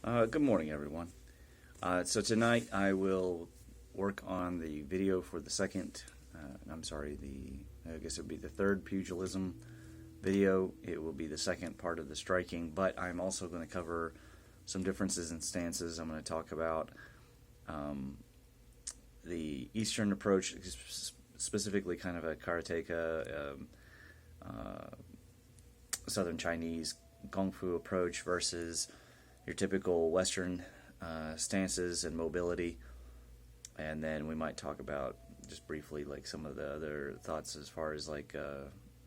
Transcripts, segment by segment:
Good morning, everyone. So tonight I will work on the video for the second, I guess it would be the third pugilism video. It will be the second part of the striking, but I'm also going to cover some differences in stances. I'm going to talk about the Eastern approach, specifically kind of a karateka, Southern Chinese Kung Fu approach versus your typical Western stances and mobility, and then we might talk about just briefly like some of the other thoughts as far as like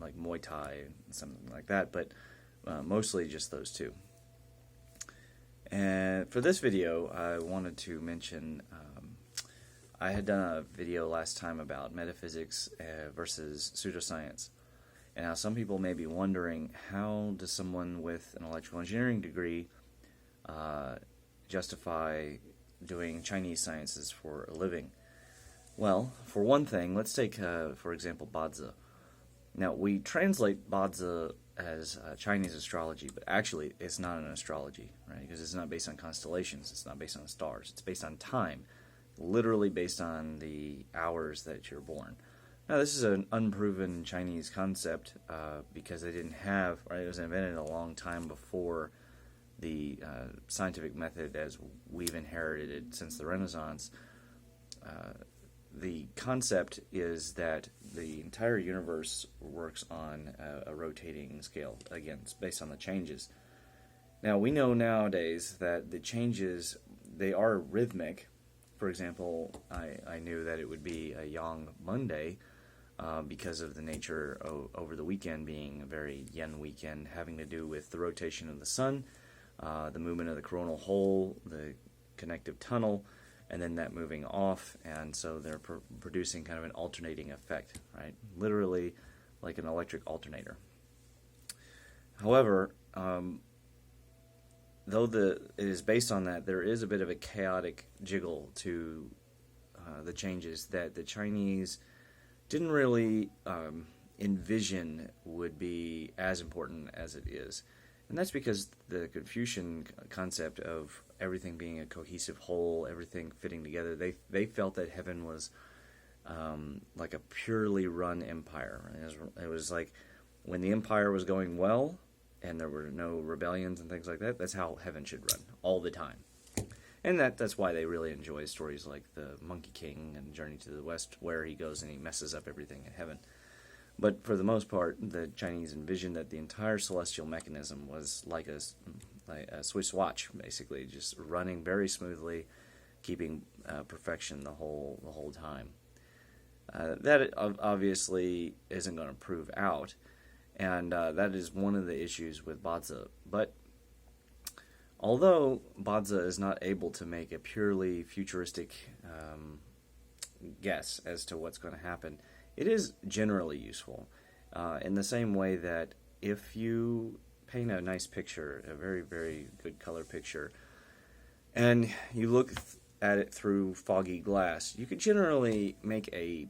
Muay Thai and something like that, but mostly just those two. And for this video, I wanted to mention I had done a video last time about metaphysics versus pseudoscience. And now some people may be wondering, how does someone with an electrical engineering degree justify doing Chinese sciences for a living? Well, for one thing, let's take, for example, Bazi. Now, we translate Bazi as Chinese astrology, but actually it's not an astrology, right? Because it's not based on constellations, it's not based on stars, it's based on time, literally based on the hours that you're born. Now, this is an unproven Chinese concept because they didn't have, or it was invented a long time before the scientific method as we've inherited it since the Renaissance. The concept is that the entire universe works on a rotating scale. Again, it's based on the changes. Now, we know nowadays that the changes, they are rhythmic. For example, I knew that it would be a Yang Monday because of the nature over the weekend being a very yin weekend, having to do with the rotation of the sun, the movement of the coronal hole, the connective tunnel, and then that moving off, and so they're producing kind of an alternating effect, right? Literally like an electric alternator. However, though it is based on that, there is a bit of a chaotic jiggle to the changes that the Chinese didn't really envision would be as important as it is. And that's because the Confucian concept of everything being a cohesive whole, everything fitting together, they felt that heaven was like a purely run empire. It was like when the empire was going well and there were no rebellions and things like that, that's how heaven should run all the time. And that's why they really enjoy stories like the Monkey King and Journey to the West, where he goes and he messes up everything in heaven. But for the most part, the Chinese envisioned that the entire celestial mechanism was like a Swiss watch, basically, just running very smoothly, keeping perfection the whole time. That obviously isn't going to prove out, and that is one of the issues with Bazi. But although Bazi is not able to make a purely futuristic guess as to what's going to happen, it is generally useful in the same way that if you paint a nice picture, a very, very good color picture, and you look at it through foggy glass, you could generally make a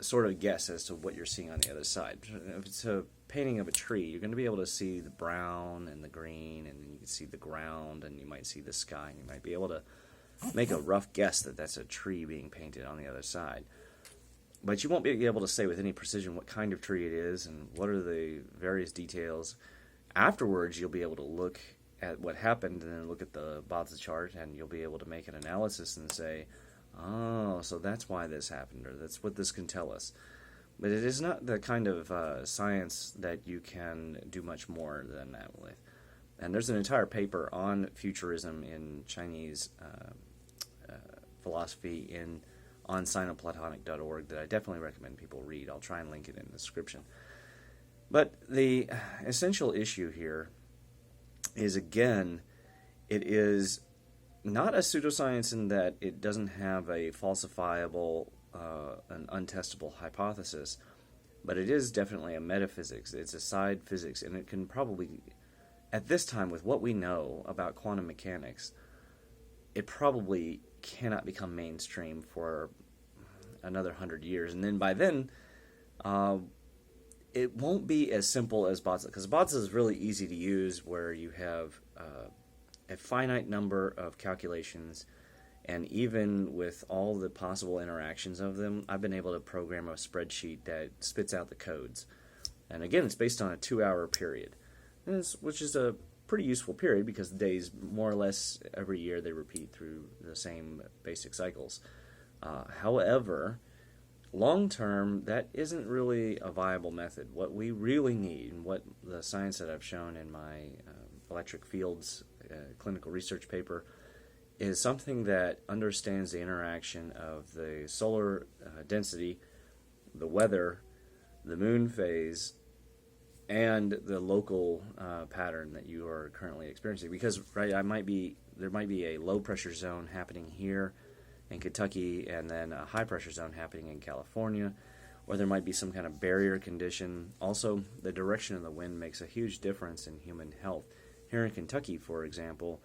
sort of guess as to what you're seeing on the other side. If it's a painting of a tree, you're going to be able to see the brown and the green, and then you can see the ground, and you might see the sky, and you might be able to make a rough guess that that's a tree being painted on the other side. But you won't be able to say with any precision what kind of tree it is and what are the various details. Afterwards, you'll be able to look at what happened and then look at the Bazi chart, and you'll be able to make an analysis and say, oh, so that's why this happened, or that's what this can tell us. But it is not the kind of science that you can do much more than that with. And there's an entire paper on futurism in Chinese philosophy on sinoplatonic.org that I definitely recommend people read. I'll try and link it in the description. But the essential issue here is, again, it is not a pseudoscience in that it doesn't have a falsifiable, an untestable hypothesis, but it is definitely a metaphysics. It's a side physics, and it can probably, at this time, with what we know about quantum mechanics, it probably cannot become mainstream for another 100 years. And then by then, it won't be as simple as Bazi, because Bazi is really easy to use, where you have a finite number of calculations, and even with all the possible interactions of them, I've been able to program a spreadsheet that spits out the codes. And again, it's based on a 2-hour period, which is a pretty useful period because the days, more or less every year, they repeat through the same basic cycles. However, long term, that isn't really a viable method. What we really need, and what the science that I've shown in my electric fields clinical research paper, is something that understands the interaction of the solar density, the weather, the moon phase, and the local pattern that you are currently experiencing. Because there might be a low pressure zone happening here in Kentucky, and then a high pressure zone happening in California, or there might be some kind of barrier condition. Also, the direction of the wind makes a huge difference in human health. Here in Kentucky, for example,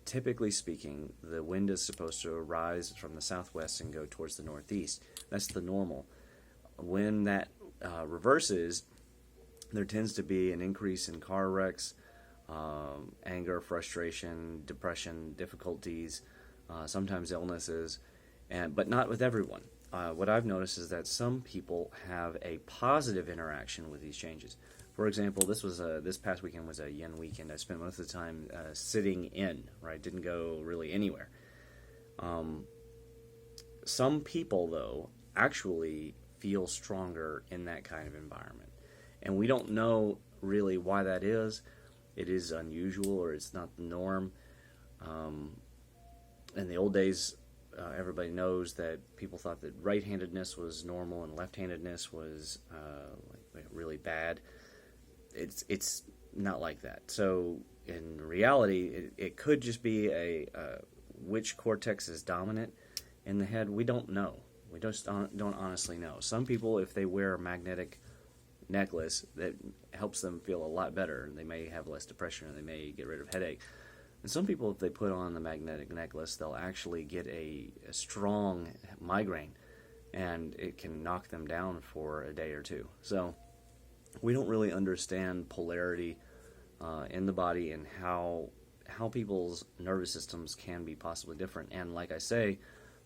typically speaking, the wind is supposed to rise from the southwest and go towards the northeast. That's the normal. When that reverses, there tends to be an increase in car wrecks, anger, frustration, depression, difficulties, sometimes illnesses, but not with everyone. What I've noticed is that some people have a positive interaction with these changes. For example, this past weekend was a yin weekend. I spent most of the time sitting in, right? Didn't go really anywhere. Some people, though, actually feel stronger in that kind of environment. And we don't know really why that is. It is unusual, or it's not the norm. In the old days, everybody knows that people thought that right-handedness was normal and left-handedness was really bad. It's not like that. So in reality, it could just be which cortex is dominant in the head. We don't know. We just don't honestly know. Some people, if they wear a magnetic necklace, that helps them feel a lot better. They may have less depression, or they may get rid of headache. And some people, if they put on the magnetic necklace, they'll actually get a strong migraine, and it can knock them down for a day or two. So we don't really understand polarity in the body and how people's nervous systems can be possibly different. And like I say,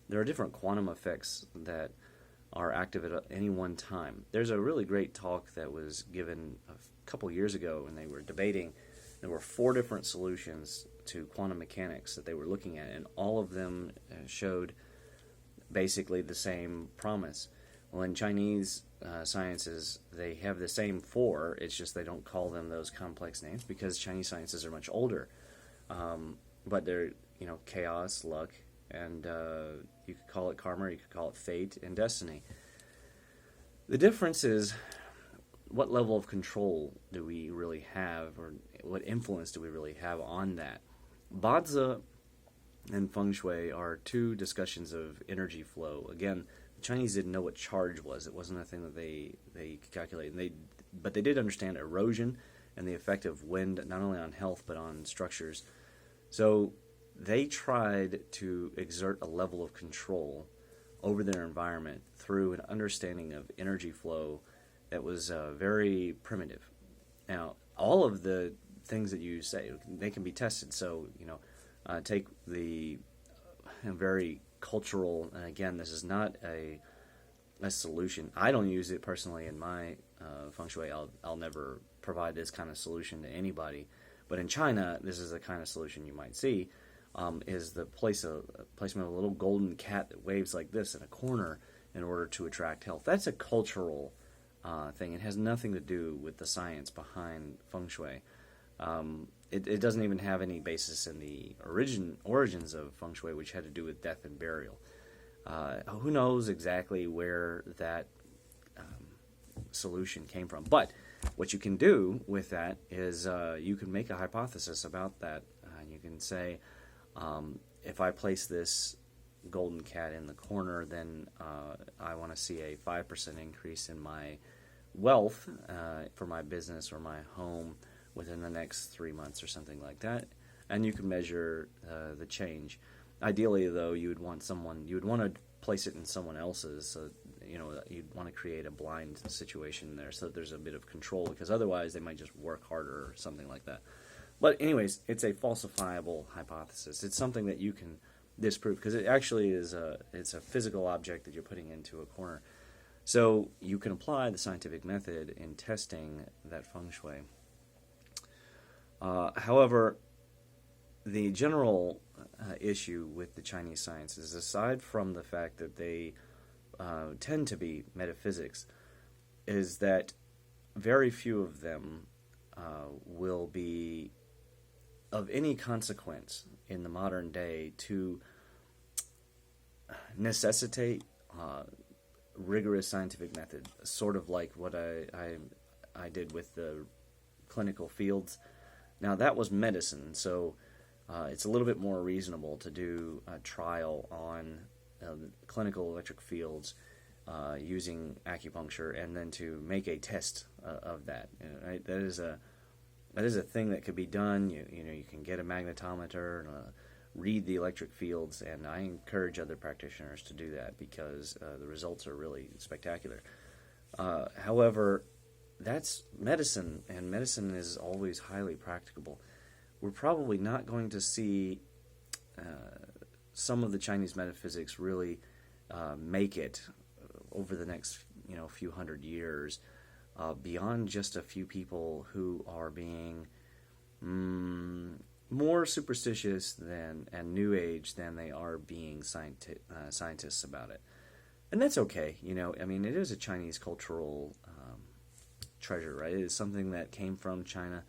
there are different quantum effects that are active at any one time. There's a really great talk that was given a couple years ago when they were debating. There were 4 different solutions to quantum mechanics that they were looking at, and all of them showed basically the same promise. Well, in Chinese sciences, they have the same 4. It's just they don't call them those complex names because Chinese sciences are much older. But they're, chaos, luck, and you could call it karma, you could call it fate and destiny. The difference is, what level of control do we really have, or what influence do we really have on that? Bazi and Feng Shui are 2 discussions of energy flow. Again, the Chinese didn't know what charge was. It wasn't a thing that they could calculate. But they did understand erosion and the effect of wind, not only on health but on structures. So they tried to exert a level of control over their environment through an understanding of energy flow that was very primitive. Now, all of the things that you say, they can be tested. So, take the very cultural, and again, this is not a solution. I don't use it personally in my feng shui. I'll never provide this kind of solution to anybody. But in China, this is the kind of solution you might see, is the placement of a little golden cat that waves like this in a corner in order to attract health. That's a cultural thing. It has nothing to do with the science behind feng shui. It doesn't even have any basis in the origins of feng shui, which had to do with death and burial. Who knows exactly where that solution came from? But what you can do with that is you can make a hypothesis about that. You can say, if I place this golden cat in the corner, then I want to see a 5% increase in my wealth for my business or my home within the next 3 months or something like that. And you can measure the change. Ideally, though, you would want to place it in someone else's. So, you'd want to create a blind situation there so that there's a bit of control, because otherwise they might just work harder or something like that. But anyways, it's a falsifiable hypothesis. It's something that you can disprove because it actually is it's a physical object that you're putting into a corner. So you can apply the scientific method in testing that feng shui. However, the general issue with the Chinese sciences, aside from the fact that they tend to be metaphysics, is that very few of them will be of any consequence in the modern day to necessitate rigorous scientific method, sort of like what I did with the clinical fields. Now, that was medicine, so it's a little bit more reasonable to do a trial on clinical electric fields using acupuncture, and then to make a test of that. Right? That is a thing that could be done. You can get a magnetometer and read the electric fields, and I encourage other practitioners to do that because the results are really spectacular. However, that's medicine, and medicine is always highly practicable. We're probably not going to see some of the Chinese metaphysics really make it over the next few hundred years beyond just a few people who are being more superstitious and New Age than they are being scientists about it. And that's okay. I mean, it is a Chinese cultural treasure, right? It is something that came from China.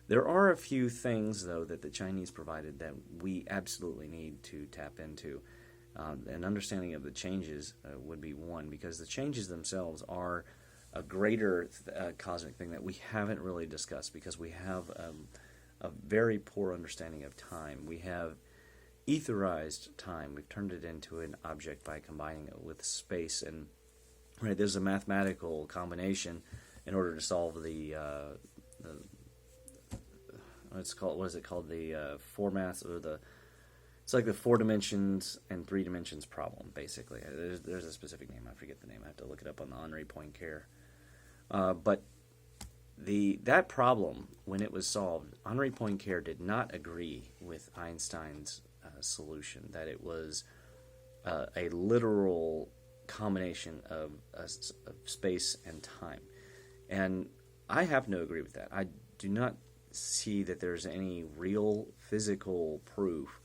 There are a few things, though, that the Chinese provided that we absolutely need to tap into. An understanding of the changes would be one, because the changes themselves are a greater cosmic thing that we haven't really discussed, because we have a very poor understanding of time. We have etherized time. We've turned it into an object by combining it with space, and right, there's a mathematical combination in order to solve the what is it called? The four maths, or it's like the 4 dimensions and 3 dimensions problem, basically. There's a specific name. I forget the name. I have to look it up on the Henri Poincaré. But that problem, when it was solved, Henri Poincaré did not agree with Einstein's solution, that it was a literal combination of space and time. And I happen to agree with that. I do not see that there's any real physical proof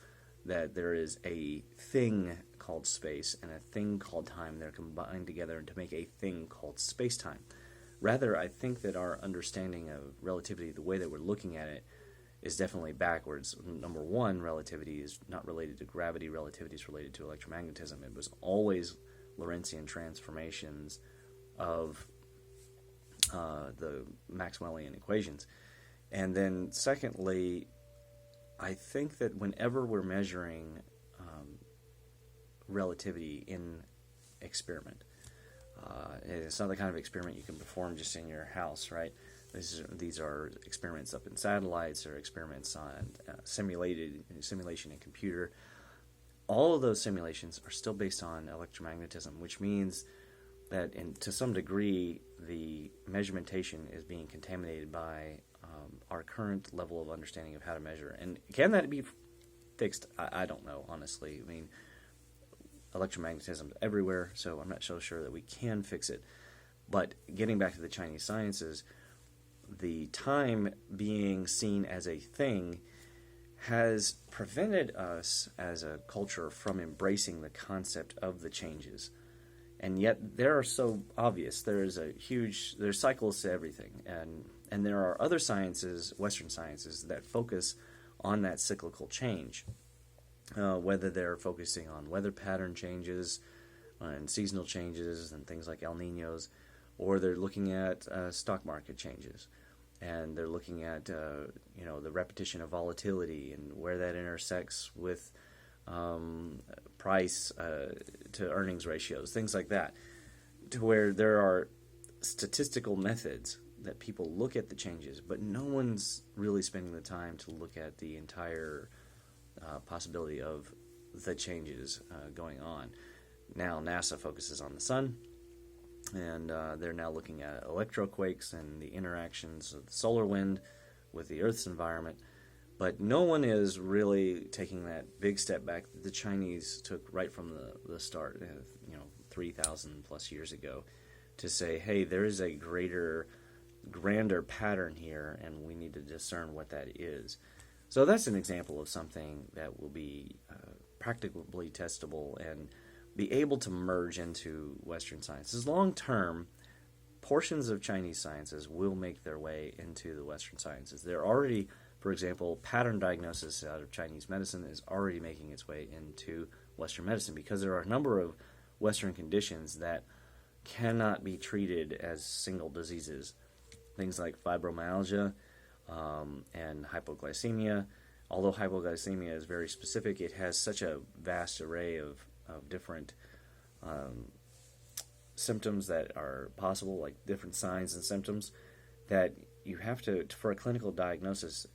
that there is a thing called space and a thing called time. They're combined together to make a thing called space-time. Rather, I think that our understanding of relativity, the way that we're looking at it, is definitely backwards. Number one, relativity is not related to gravity. Relativity is related to electromagnetism. It was always Lorentzian transformations of the Maxwellian equations. And then secondly, I think that whenever we're measuring relativity in experiment, it's not the kind of experiment you can perform just in your house, right? These are experiments up in satellites, or experiments on simulation in computer. All of those simulations are still based on electromagnetism, which means that to some degree the measurementation is being contaminated by our current level of understanding of how to measure. And can that be fixed? I don't know, honestly. I mean, electromagnetism is everywhere, so I'm not so sure that we can fix it. But getting back to the Chinese sciences, the time being seen as a thing has prevented us as a culture from embracing the concept of the changes. And yet they're so obvious. There's cycles to everything. And there are other sciences, Western sciences, that focus on that cyclical change, whether they're focusing on weather pattern changes and seasonal changes and things like El Niños, or they're looking at stock market changes, and they're looking at the repetition of volatility and where that intersects with price to earnings ratios, things like that, to where there are statistical methods that people look at the changes, but no one's really spending the time to look at the entire possibility of the changes going on. Now NASA focuses on the sun, and they're now looking at electroquakes and the interactions of the solar wind with the Earth's environment. But no one is really taking that big step back that the Chinese took right from the start, 3,000 plus years ago, to say, hey, there is a grander pattern here, and we need to discern what that is. So that's an example of something that will be practically testable and be able to merge into Western sciences. Long term, portions of Chinese sciences will make their way into the Western sciences. They're already, for example, pattern diagnosis out of Chinese medicine is already making its way into Western medicine because there are a number of Western conditions that cannot be treated as single diseases. Things like fibromyalgia and hypoglycemia. Although hypoglycemia is very specific, it has such a vast array of different symptoms that are possible, like different signs and symptoms, that you have to, for a clinical diagnosis,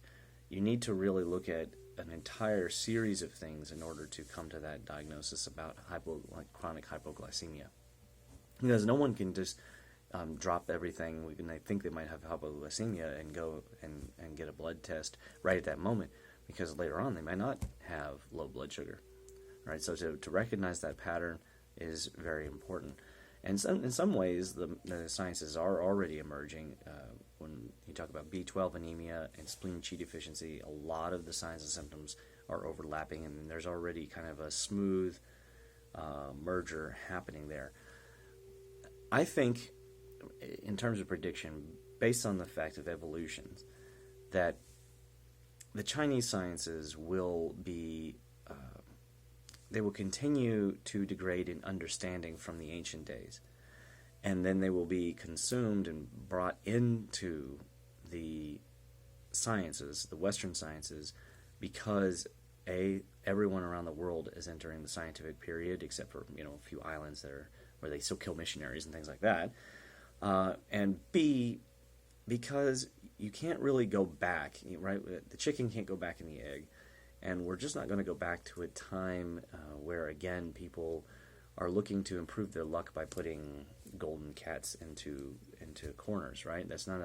you need to really look at an entire series of things in order to come to that diagnosis about chronic hypoglycemia. Because no one can just drop everything when they think they might have hypoglycemia and go and get a blood test right at that moment, because later on they might not have low blood sugar. Right? So to recognize that pattern is very important. And in some ways, the sciences are already emerging. When you talk about B12 anemia and spleen Qi deficiency, a lot of the signs and symptoms are overlapping, and there's already kind of a smooth merger happening there. I think, in terms of prediction, based on the fact of evolution, that the Chinese sciences will be they will continue to degrade in understanding from the ancient days, and then they will be consumed and brought into the sciences, the Western sciences, because everyone around the world is entering the scientific period, except for a few islands that are where they still kill missionaries and things like that, and B, because you can't really go back, right? The chicken can't go back in the egg. And we're just not going to go back to a time where, again, people are looking to improve their luck by putting golden cats into corners, right? That's not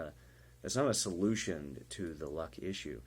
a solution to the luck issue.